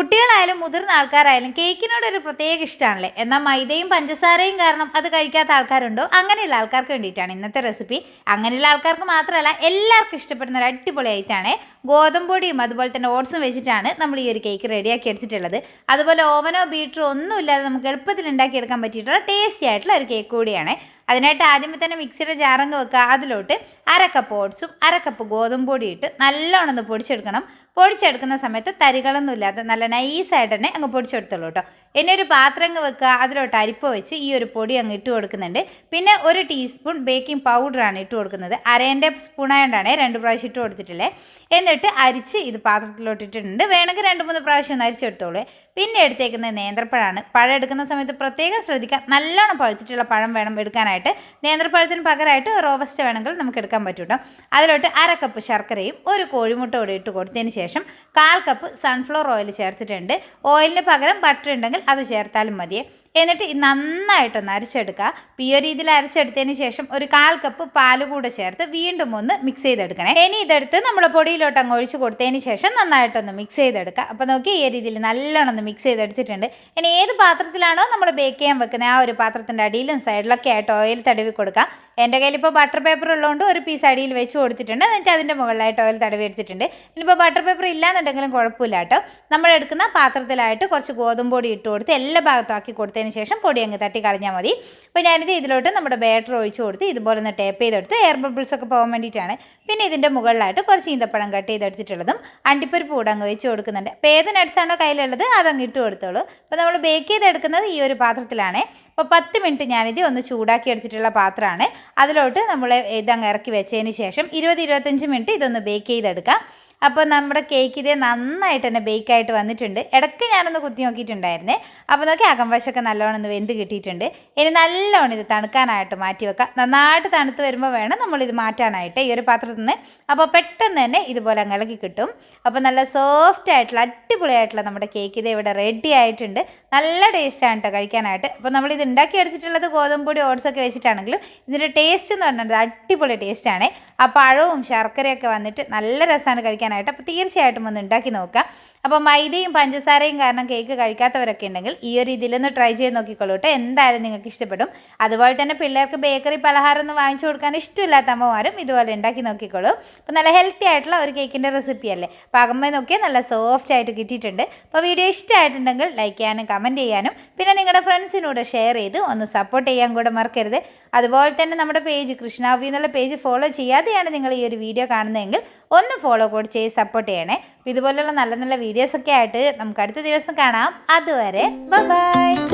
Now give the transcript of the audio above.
കുട്ടികളായാലും മുതിർന്ന ആൾക്കാരായാലും കേക്കിനോടൊരു പ്രത്യേക ഇഷ്ടമാണല്ലേ. എന്നാൽ മൈദയും പഞ്ചസാരയും കാരണം അത് കഴിക്കാത്ത ആൾക്കാരുണ്ടോ? അങ്ങനെയുള്ള ആൾക്കാർക്ക് വേണ്ടിയിട്ടാണ് ഇന്നത്തെ റെസിപ്പി. അങ്ങനെയുള്ള ആൾക്കാർക്ക് മാത്രമല്ല, എല്ലാവർക്കും ഇഷ്ടപ്പെടുന്ന ഒരു അടിപൊളി ആയിട്ടാണ്. ഗോതമ്പൊടിയും അതുപോലെ തന്നെ ഓട്സും വെച്ചിട്ടാണ് നമ്മൾ ഈ ഒരു കേക്ക് റെഡിയാക്കി എടുത്തിട്ടുള്ളത്. അതുപോലെ ഓവനോ ബീറ്ററോ ഒന്നും ഇല്ലാതെ നമുക്ക് എളുപ്പത്തിൽ ഉണ്ടാക്കിയെടുക്കാൻ പറ്റിയിട്ടുള്ള ടേസ്റ്റി ആയിട്ടുള്ള ഒരു കേക്ക് കൂടിയാണ്. അതിനായിട്ട് ആദ്യമേ തന്നെ മിക്സിയുടെ ജാറങ്ങ് വെക്കുക. അതിലോട്ട് 1/2 കപ്പ് ഓട്സും 1/2 കപ്പ് ഗോതമ്പ് പൊടി ഇട്ട് നല്ലോണം ഒന്ന് പൊടിച്ചെടുക്കണം. പൊടിച്ചെടുക്കുന്ന സമയത്ത് തരികളൊന്നും ഇല്ലാതെ നല്ല നൈസായിട്ട് തന്നെ അങ്ങ് പൊടിച്ചെടുത്തോളൂ കേട്ടോ. ഇനി ഒരു പാത്രം അങ്ങ് വെക്കുക. അതിലോട്ട് അരിപ്പ വെച്ച് ഈ ഒരു പൊടി അങ്ങ് ഇട്ട് കൊടുക്കുന്നുണ്ട്. പിന്നെ 1 ടീസ്പൂൺ ബേക്കിംഗ് പൗഡറാണ് ഇട്ട് കൊടുക്കുന്നത്. അരേൻ്റെ സ്പൂണായതുകൊണ്ടാണ് 2 പ്രാവശ്യം ഇട്ട് കൊടുത്തിട്ടില്ലേ. എന്നിട്ട് അരിച്ച് ഇത് പാത്രത്തിലോട്ട് ഇട്ടിട്ടുണ്ട്. വേണമെങ്കിൽ 2-3 പ്രാവശ്യം ഒന്ന് അരിച്ചെടുത്തോളൂ. പിന്നെ എടുത്തേക്കുന്നത് നേന്ത്രപ്പഴമാണ്. പഴം എടുക്കുന്ന സമയത്ത് പ്രത്യേകം ശ്രദ്ധിക്കുക, നല്ലോണം പഴുത്തിട്ടുള്ള പഴം വേണം എടുക്കാനായിട്ട്. നേന്ത്രപ്പഴത്തിന് പകരമായിട്ട് റോബസ്റ്റ വേണമെങ്കിൽ നമുക്ക് എടുക്കാൻ പറ്റും കേട്ടോ. അതിലോട്ട് 1/2 കപ്പ് ശർക്കരയും 1 കോഴിമുട്ട കൂടി ഇട്ട് കൊടുത്തതിന് ശേഷം 1/4 കപ്പ് സൺഫ്ലവർ ഓയിൽ ചേർത്തിട്ടുണ്ട്. ഓയിലിന് പകരം ബട്ടർ ഉണ്ടെങ്കിൽ അത് ചേർത്താലും മതിയേ. എന്നിട്ട് നന്നായിട്ടൊന്ന് അരച്ചെടുക്കുക. ഈ ഒരു രീതിയിൽ അരച്ചെടുത്തതിന് ശേഷം 1/4 കപ്പ് പാല് കൂടെ ചേർത്ത് വീണ്ടും ഒന്ന് മിക്സ് ചെയ്തെടുക്കണേ. ഇനി ഇതെടുത്ത് നമ്മൾ പൊടിയിലോട്ട് അങ്ങ് ഒഴിച്ച് കൊടുത്തതിന് ശേഷം നന്നായിട്ടൊന്ന് മിക്സ് ചെയ്തെടുക്കുക. അപ്പോൾ നോക്കി ഈ രീതിയിൽ നല്ലോണം ഒന്ന് മിക്സ് ചെയ്തെടുത്തിട്ടുണ്ട്. ഇനി ഏത് പാത്രത്തിലാണോ നമ്മൾ ബേക്ക് ചെയ്യാൻ വെക്കുന്നത് ആ ഒരു പാത്രത്തിൻ്റെ അടിയിലും സൈഡിലൊക്കെ ആയിട്ട് ഓയിൽ തടവി കൊടുക്കുക. എൻ്റെ കയ്യിൽ ഇപ്പോൾ ബട്ടർ പേപ്പർ ഉള്ളതുകൊണ്ട് 1 പീസ് അടിയിൽ വെച്ച് കൊടുത്തിട്ടുണ്ട്. എന്നിട്ട് അതിൻ്റെ മുകളിലായിട്ട് ഓയിൽ തടവി എടുത്തിട്ടുണ്ട്. ഇനിയിപ്പോൾ ബട്ടർ പേപ്പർ ഇല്ലാന്നുണ്ടെങ്കിലും കുഴപ്പമില്ല കേട്ടോ. നമ്മൾ എടുക്കുന്ന പാത്രത്തിലായിട്ട് കുറച്ച് ഗോതമ്പ് പൊടി ഇട്ട് കൊടുത്ത് എല്ലാ ഭാഗത്തും ആക്കി കൊടുത്തതിന് ശേഷം പൊടി അങ്ങ് തട്ടി കളഞ്ഞാൽ മതി. അപ്പോൾ ഞാനിത് ഇതിലോട്ട് നമ്മുടെ ബാറ്റർ ഒഴിച്ച് കൊടുത്ത് ഇതുപോലെ ഒന്ന് ടേപ്പ് ചെയ്തെടുത്ത് എയർ ബബിൾസ് ഒക്കെ പോകാൻ വേണ്ടിയിട്ടാണ്. പിന്നെ ഇതിൻ്റെ മുകളിലായിട്ട് കുറച്ച് ഈന്തപ്പഴം കട്ട് ചെയ്തെടുത്തിട്ടുള്ളതും അണ്ടിപ്പരിപ്പ് കൂടെ അങ്ങ് വെച്ച് കൊടുക്കുന്നുണ്ട്. അപ്പോൾ ഏത് നട്ട്സാണോ കയ്യിലുള്ളത് അതങ്ങ് ഇട്ട് കൊടുത്തോളൂ. അപ്പോൾ നമ്മൾ ബേക്ക് ചെയ്തെടുക്കുന്നത് ഈ ഒരു പാത്രത്തിലാണ്. അപ്പോൾ 10 മിനിറ്റ് ഞാനിത് ഒന്ന് ചൂടാക്കി എടുത്തിട്ടുള്ള പാത്രമാണ്. അതിലോട്ട് നമ്മൾ ഇതങ്ങ് ഇറക്കി വെച്ചതിന് ശേഷം 20-25 മിനിറ്റ് ഇതൊന്ന് ബേക്ക് ചെയ്തെടുക്കാം. അപ്പോൾ നമ്മുടെ കേക്ക് ഇതേ നന്നായിട്ട് തന്നെ ബേക്കായിട്ട് വന്നിട്ടുണ്ട്. ഇടയ്ക്ക് ഞാനൊന്ന് കുത്തി നോക്കിയിട്ടുണ്ടായിരുന്നേ. അപ്പോൾ നോക്കി അകംവശമൊക്കെ നല്ലോണം ഒന്ന് വെന്ത് കിട്ടിയിട്ടുണ്ട്. ഇനി നല്ലോണം ഇത് തണുക്കാനായിട്ട് മാറ്റി വെക്കാം. നന്നായിട്ട് തണുത്ത് വരുമ്പോൾ വേണം നമ്മളിത് മാറ്റാനായിട്ട് ഈ ഒരു പാത്രത്തിൽ നിന്ന്. അപ്പോൾ പെട്ടെന്ന് തന്നെ ഇതുപോലെ അങ്ങ് ഇളകി കിട്ടും. അപ്പോൾ നല്ല സോഫ്റ്റ് ആയിട്ടുള്ള അടിപൊളിയായിട്ടുള്ള നമ്മുടെ കേക്ക് ഇത് ഇവിടെ റെഡി ആയിട്ടുണ്ട്. നല്ല ടേസ്റ്റാണ് കേട്ടോ കഴിക്കാനായിട്ട്. അപ്പോൾ നമ്മളിത് ഉണ്ടാക്കിയെടുത്തിട്ടുള്ളത് ഗോതമ്പ് പൊടി ഓട്സൊക്കെ വെച്ചിട്ടാണെങ്കിലും ഇതിൻ്റെ ടേസ്റ്റ് എന്ന് പറഞ്ഞാൽ അടിപൊളി ടേസ്റ്റാണ്. ആ പഴവും ശർക്കരയൊക്കെ വന്നിട്ട് നല്ല രസമാണ് കഴിക്കാനായിട്ട്. അപ്പോൾ തീർച്ചയായിട്ടും ഒന്ന് ഉണ്ടാക്കി നോക്കാം. അപ്പോൾ മൈദയും പഞ്ചസാരയും കാരണം കേക്ക് കഴിക്കാത്തവരൊക്കെ ഉണ്ടെങ്കിൽ ഈ ഒരു ഇതിലൊന്ന് ട്രൈ ചെയ്ത് നോക്കിക്കോളൂ കേട്ടോ. എന്തായാലും നിങ്ങൾക്ക് ഇഷ്ടപ്പെടും. അതുപോലെ തന്നെ പിള്ളേർക്ക് ബേക്കറി പലഹാരം ഒന്നും വാങ്ങിച്ചു കൊടുക്കാൻ ഇഷ്ടമില്ലാത്ത അമ്മമാരും ഇതുപോലെ ഉണ്ടാക്കി നോക്കിക്കോളൂ. അപ്പോൾ നല്ല ഹെൽത്തി ആയിട്ടുള്ള ഒരു കേക്കിൻ്റെ റെസിപ്പി അല്ലേ. പാകമായി നോക്കിയാൽ നല്ല സോഫ്റ്റ് ആയിട്ട് കിട്ടിയിട്ടുണ്ട്. അപ്പോൾ വീഡിയോ ഇഷ്ടമായിട്ടുണ്ടെങ്കിൽ ലൈക്ക് ചെയ്യാനും കമൻറ്റ് ചെയ്യാനും പിന്നെ നിങ്ങളുടെ ഫ്രണ്ട്സിനൂടെ ഷെയർ ചെയ്ത് ഒന്ന് സപ്പോർട്ട് ചെയ്യാൻ കൂടെ മറക്കരുത്. അതുപോലെ തന്നെ നമ്മുടെ പേജ് കൃഷ്ണാവി എന്നുള്ള പേജ് ഫോളോ ചെയ്യാതെയാണ് നിങ്ങൾ ഈ ഒരു വീഡിയോ കാണുന്നതെങ്കിൽ ഒന്ന് ഫോളോ കൂടി ചെയ്ത് സപ്പോർട്ട് ചെയ്യണേ. ഇതുപോലുള്ള നല്ല നല്ല വീഡിയോസൊക്കെ ആയിട്ട് നമുക്ക് അടുത്ത ദിവസം കാണാം. അതുവരെ ബൈ.